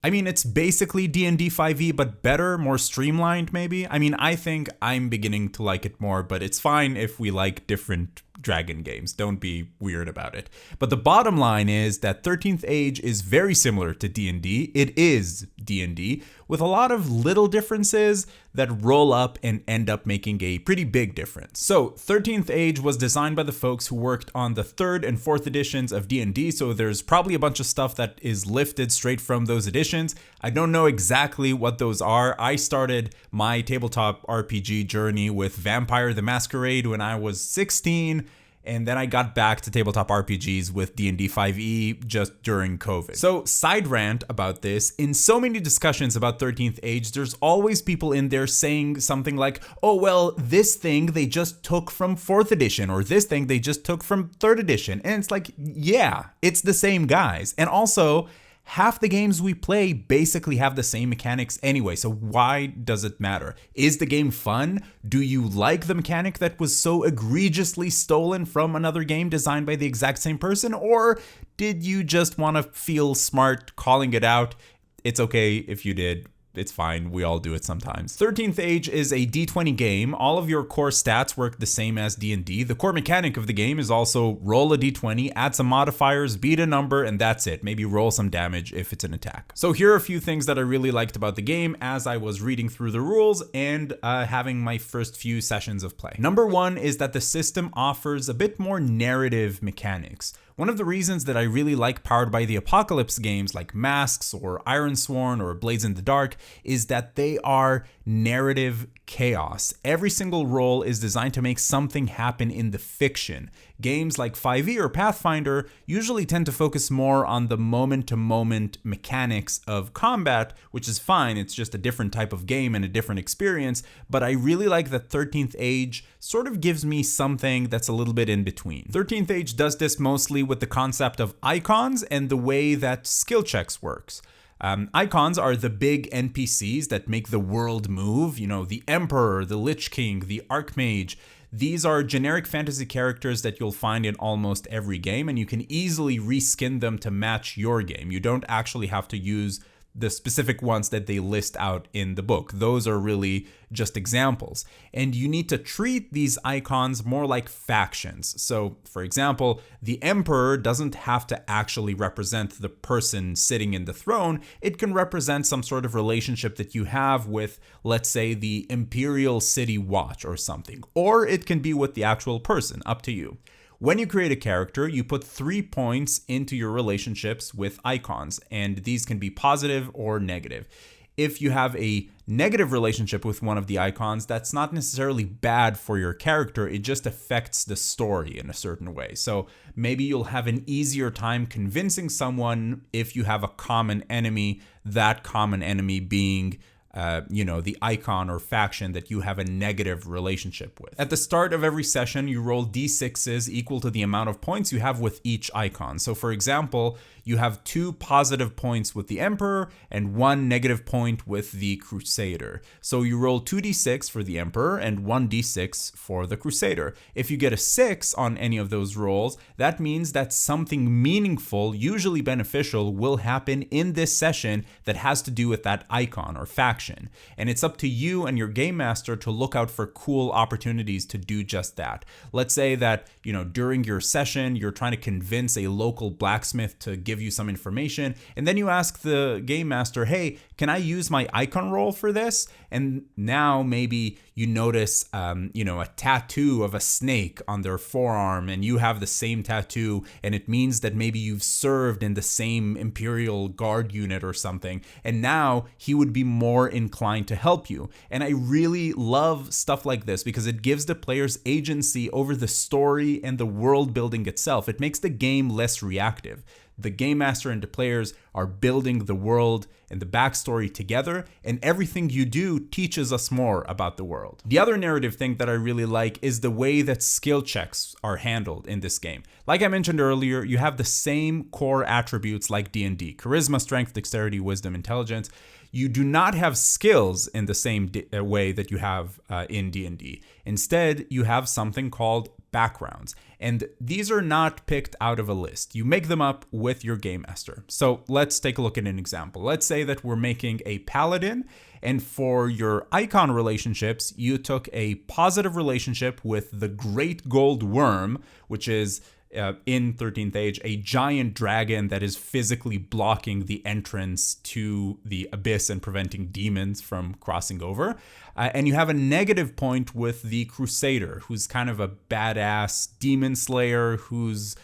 I mean, it's basically D&D 5e, but better, more streamlined, maybe. I mean, I think I'm beginning to like it more, but it's fine if we like different dragon games. Don't be weird about it. But the bottom line is that 13th Age is very similar to D&D. It is D&D with a lot of little differences that roll up and end up making a pretty big difference. So 13th Age was designed by the folks who worked on the 3rd and 4th editions of D&D, so there's probably a bunch of stuff that is lifted straight from those editions. I don't know exactly what those are. I started my tabletop RPG journey with Vampire the Masquerade when I was 16, and then I got back to tabletop RPGs with D&D 5e just during COVID. So side rant about this, in so many discussions about 13th Age, there's always people in there saying something like, oh, well, this thing they just took from 4th edition, or this thing they just took from 3rd edition. And it's like, yeah, it's the same guys. And also, half the games we play basically have the same mechanics anyway, so why does it matter? Is the game fun? Do you like the mechanic that was so egregiously stolen from another game designed by the exact same person? Or did you just want to feel smart calling it out? It's okay if you did. It's fine, we all do it sometimes. 13th Age is a D20 game. All of your core stats work the same as D&D. The core mechanic of the game is also roll a D20, add some modifiers, beat a number, and that's it. Maybe roll some damage if it's an attack. So here are a few things that I really liked about the game as I was reading through the rules and having my first few sessions of play. Number one is that the system offers a bit more narrative mechanics. One of the reasons that I really like Powered by the Apocalypse games like Masks or Ironsworn or Blades in the Dark is that they are narrative chaos. Every single roll is designed to make something happen in the fiction. Games like 5e or Pathfinder usually tend to focus more on the moment-to-moment mechanics of combat, which is fine, it's just a different type of game and a different experience, but I really like that 13th Age sort of gives me something that's a little bit in between. 13th Age does this mostly with the concept of icons and the way that skill checks works. Icons are the big NPCs that make the world move, you know, the Emperor, the Lich King, the Archmage. These are generic fantasy characters that you'll find in almost every game, and you can easily reskin them to match your game. You don't actually have to use the specific ones that they list out in the book. Those are really just examples. And you need to treat these icons more like factions. So, for example, the Emperor doesn't have to actually represent the person sitting in the throne. It can represent some sort of relationship that you have with, let's say, the Imperial City Watch or something. Or it can be with the actual person, up to you. When you create a character, you put 3 points into your relationships with icons, and these can be positive or negative. If you have a negative relationship with one of the icons, that's not necessarily bad for your character, it just affects the story in a certain way. So maybe you'll have an easier time convincing someone if you have a common enemy, that common enemy being the icon or faction that you have a negative relationship with. At the start of every session, you roll d6s equal to the amount of points you have with each icon. So for example, you have 2 positive points with the Emperor and 1 negative point with the Crusader. So you roll 2d6 for the Emperor and 1d6 for the Crusader. If you get a 6 on any of those rolls, that means that something meaningful, usually beneficial, will happen in this session that has to do with that icon or faction. And it's up to you and your game master to look out for cool opportunities to do just that. Let's say that, during your session, you're trying to convince a local blacksmith to give you some information, and then you ask the game master, hey, can I use my icon roll for this? And now maybe you notice, a tattoo of a snake on their forearm, and you have the same tattoo, and it means that maybe you've served in the same Imperial Guard unit or something, and now he would be more inclined to help you. And I really love stuff like this because it gives the players agency over the story and the world building itself. It makes the game less reactive. The game master and the players are building the world and the backstory together, and everything you do teaches us more about the world. The other narrative thing that I really like is the way that skill checks are handled in this game. Like I mentioned earlier, you have the same core attributes like D&D: charisma, strength, dexterity, wisdom, intelligence. You do not have skills in the same way that you have in D&D. Instead, you have something called backgrounds. And these are not picked out of a list. You make them up with your game master. So let's take a look at an example. Let's say that we're making a paladin, and for your icon relationships, you took a positive relationship with the Great Gold Worm, which is in 13th Age, a giant dragon that is physically blocking the entrance to the abyss and preventing demons from crossing over. And you have a negative point with the Crusader, who's kind of a badass demon slayer who's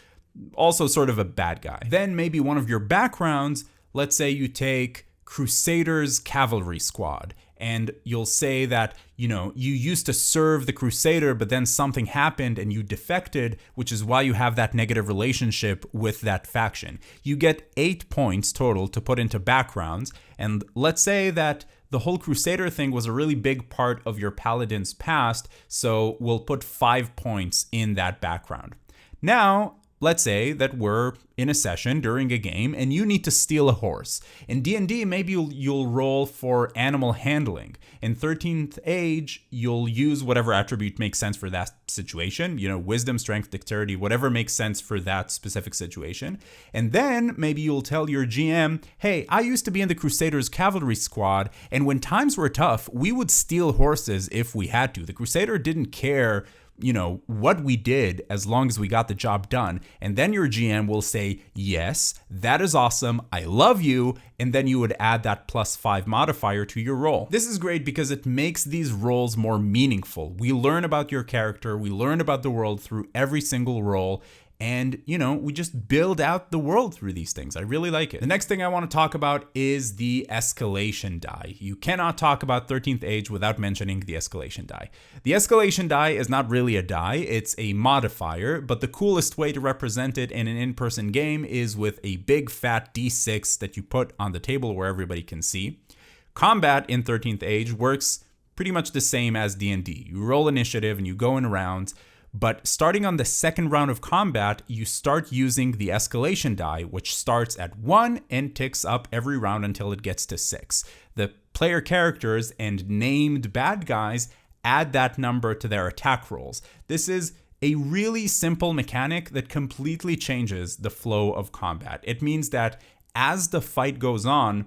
also sort of a bad guy. Then maybe one of your backgrounds, let's say you take Crusader's cavalry squad, and you'll say that, you used to serve the Crusader, but then something happened and you defected, which is why you have that negative relationship with that faction. You get 8 points total to put into backgrounds, and let's say that the whole Crusader thing was a really big part of your paladin's past, so we'll put 5 points in that background. Now, let's say that we're in a session during a game and you need to steal a horse. In D&D, maybe you'll roll for animal handling. In 13th Age, you'll use whatever attribute makes sense for that situation. Wisdom, strength, dexterity, whatever makes sense for that specific situation. And then maybe you'll tell your GM, hey, I used to be in the Crusaders cavalry squad, and when times were tough, we would steal horses if we had to. The Crusader didn't care what we did as long as we got the job done. And then your GM will say, yes, that is awesome, I love you. And then you would add that +5 modifier to your roll. This is great because it makes these rolls more meaningful. We learn about your character, we learn about the world through every single roll. And, we just build out the world through these things. I really like it. The next thing I want to talk about is the escalation die. You cannot talk about 13th Age without mentioning the escalation die. The escalation die is not really a die, it's a modifier, but the coolest way to represent it in an in-person game is with a big fat D6 that you put on the table where everybody can see. Combat in 13th Age works pretty much the same as D&D. You roll initiative and you go in rounds. But starting on the second round of combat, you start using the escalation die, which starts at 1 and ticks up every round until it gets to 6. The player characters and named bad guys add that number to their attack rolls. This is a really simple mechanic that completely changes the flow of combat. It means that as the fight goes on,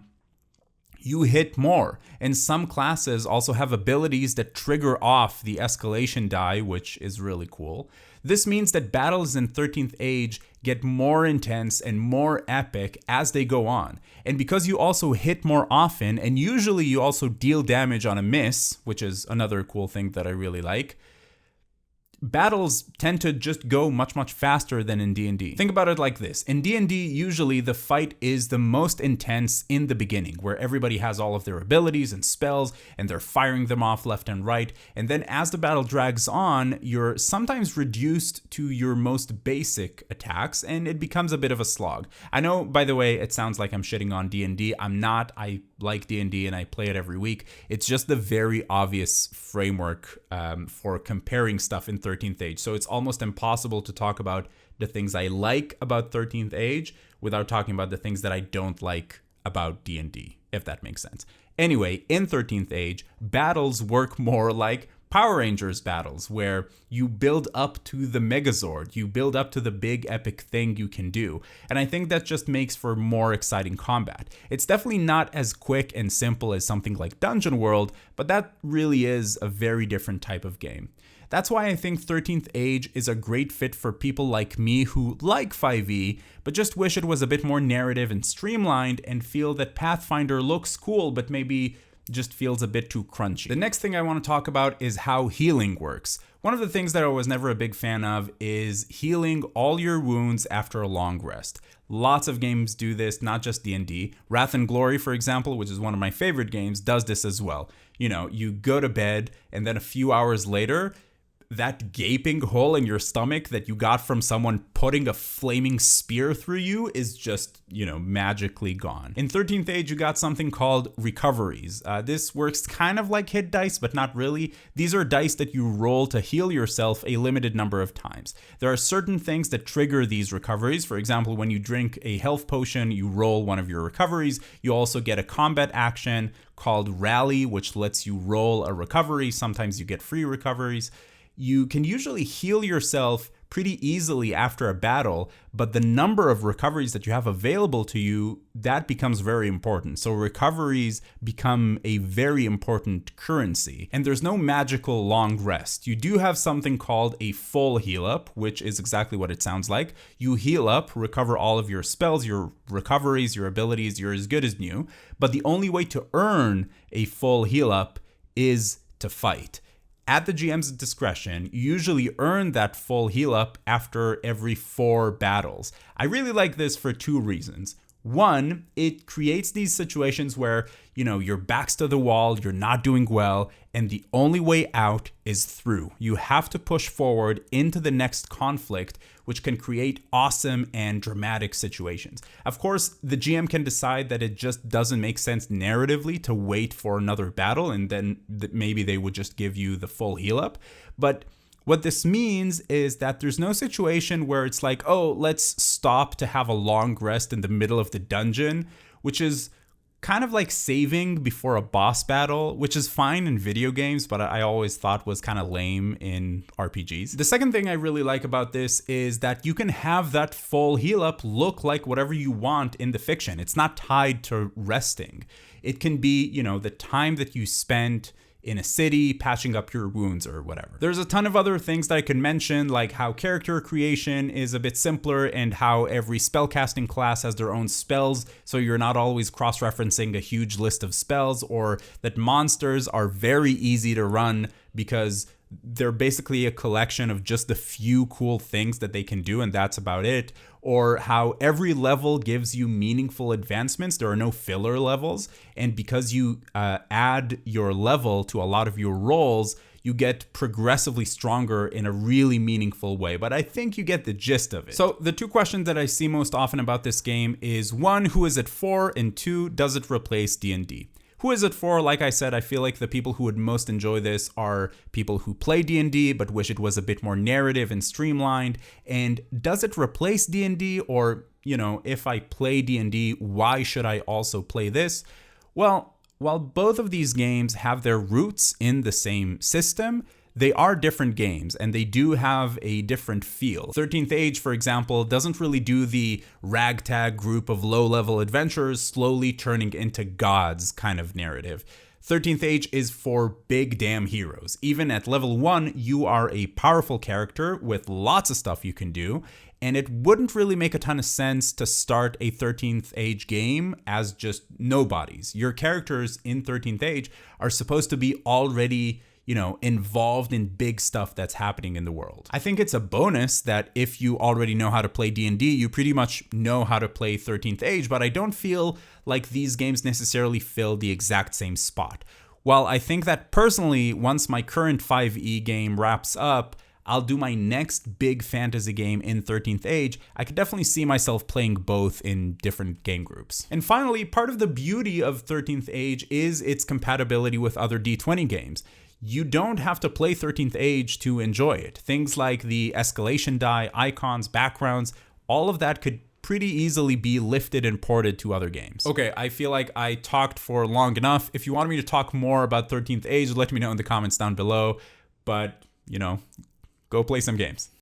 you hit more, and some classes also have abilities that trigger off the escalation die, which is really cool. This means that battles in 13th Age get more intense and more epic as they go on. And because you also hit more often, and usually you also deal damage on a miss, which is another cool thing that I really like, battles tend to just go much, much faster than in D&D. Think about it like this. In D&D, usually the fight is the most intense in the beginning, where everybody has all of their abilities and spells, and they're firing them off left and right. And then as the battle drags on, you're sometimes reduced to your most basic attacks, and it becomes a bit of a slog. I know, by the way, it sounds like I'm shitting on D&D. I'm not. I like D&D and I play it every week. It's just the very obvious framework for comparing stuff in 13th Age. So it's almost impossible to talk about the things I like about 13th Age without talking about the things that I don't like about D&D, if that makes sense. Anyway, in 13th Age, battles work more like Power Rangers battles, where you build up to the Megazord, you build up to the big epic thing you can do. And I think that just makes for more exciting combat. It's definitely not as quick and simple as something like Dungeon World, but that really is a very different type of game. That's why I think 13th Age is a great fit for people like me who like 5e, but just wish it was a bit more narrative and streamlined, and feel that Pathfinder looks cool, but maybe just feels a bit too crunchy. The next thing I want to talk about is how healing works. One of the things that I was never a big fan of is healing all your wounds after a long rest. Lots of games do this, not just D&D. Wrath and Glory, for example, which is one of my favorite games, does this as well. You go to bed, and then a few hours later, that gaping hole in your stomach that you got from someone putting a flaming spear through you is just, magically gone. In 13th Age, you got something called recoveries. This works kind of like hit dice, but not really. These are dice that you roll to heal yourself a limited number of times. There are certain things that trigger these recoveries. For example, when you drink a health potion, you roll one of your recoveries. You also get a combat action called Rally, which lets you roll a recovery. Sometimes you get free recoveries. you can usually heal yourself pretty easily after a battle, but the number of recoveries that you have available to you, that becomes very important. So recoveries become a very important currency. And there's no magical long rest. You do have something called a full heal up, which is exactly what it sounds like. You heal up, recover all of your spells, your recoveries, your abilities, you're as good as new. But the only way to earn a full heal up is to fight. At the GM's discretion, you usually earn that full heal up after every 4 battles. I really like this for 2 reasons. One, it creates these situations where, your back's to the wall, you're not doing well, and the only way out is through. You have to push forward into the next conflict, which can create awesome and dramatic situations. Of course, the GM can decide that it just doesn't make sense narratively to wait for another battle, and then maybe they would just give you the full heal up. But what this means is that there's no situation where it's like, oh, let's stop to have a long rest in the middle of the dungeon, which is kind of like saving before a boss battle, which is fine in video games, but I always thought was kind of lame in RPGs. The second thing I really like about this is that you can have that full heal up look like whatever you want in the fiction. It's not tied to resting. It can be, the time that you spent in a city, patching up your wounds or whatever. There's a ton of other things that I can mention, like how character creation is a bit simpler and how every spellcasting class has their own spells, so you're not always cross-referencing a huge list of spells, or that monsters are very easy to run because they're basically a collection of just the few cool things that they can do, and that's about it. Or how every level gives you meaningful advancements. There are no filler levels, and because you add your level to a lot of your rolls, you get progressively stronger in a really meaningful way. But I think you get the gist of it. So the 2 questions that I see most often about this game is 1, who is it for? And 2, does it replace D&D? Who is it for? Like I said, I feel like the people who would most enjoy this are people who play D&D but wish it was a bit more narrative and streamlined. And does it replace D&D? Or, if I play D&D, why should I also play this? Well, while both of these games have their roots in the same system, they are different games, and they do have a different feel. 13th Age, for example, doesn't really do the ragtag group of low-level adventurers slowly turning into gods kind of narrative. 13th Age is for big damn heroes. Even at level 1, you are a powerful character with lots of stuff you can do, and it wouldn't really make a ton of sense to start a 13th Age game as just nobodies. Your characters in 13th Age are supposed to be already involved in big stuff that's happening in the world. I think it's a bonus that if you already know how to play D&D, you pretty much know how to play 13th Age, but I don't feel like these games necessarily fill the exact same spot. While I think that personally, once my current 5e game wraps up, I'll do my next big fantasy game in 13th Age, I could definitely see myself playing both in different game groups. And finally, part of the beauty of 13th Age is its compatibility with other D20 games. You don't have to play 13th Age to enjoy it. Things like the escalation die, icons, backgrounds, all of that could pretty easily be lifted and ported to other games. Okay, I feel like I talked for long enough. If you want me to talk more about 13th Age, let me know in the comments down below. But, go play some games.